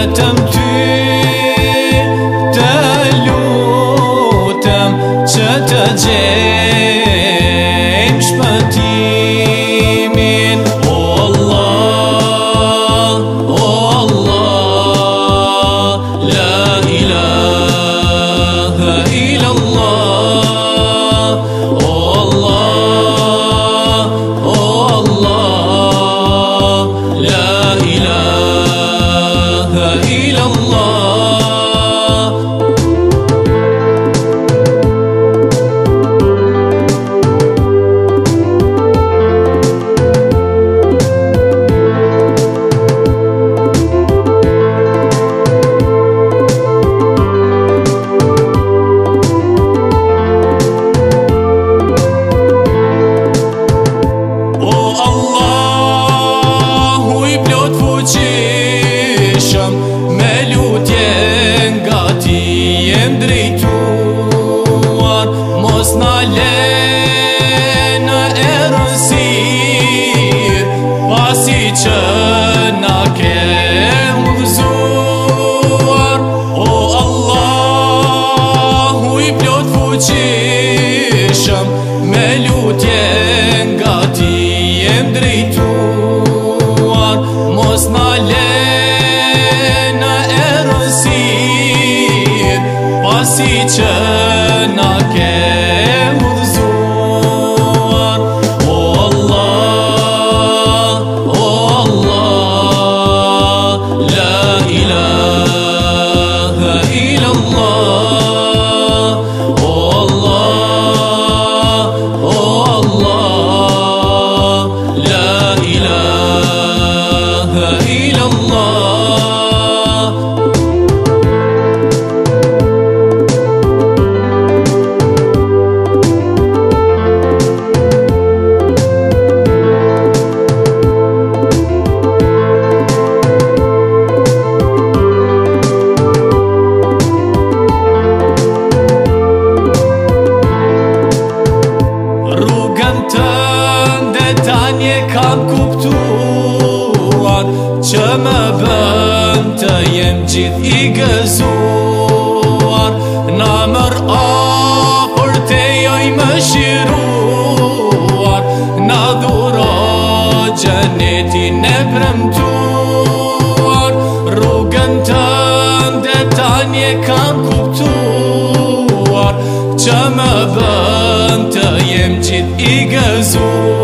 vetëm ty të lutem që të gjejmë shpëtimin. O Allah, o Allah, la ilaha illallah. O Allah, o Allah, la ilaha illallah. Me lutje nga ti jem drejtuar, mos na le në errësirë, pasi që na ke udhëzuar. O Allahu i plot fuqishëm, me lutje nga ti jem drejtuar, mos na le pasi që na ke udhëzuar. O Allah, o Allah, la ilaha illallah. O Allah, o Allah, la ilaha illallah. Tanje kam kuptuar që më bën të jem gjithë i gëzuar. Na mër për te joj më shiruar, na dhuro gjenetin e premtuar. Rrugën tënde tanje kam kuptuar që më bën të jem gjithë i gëzuar.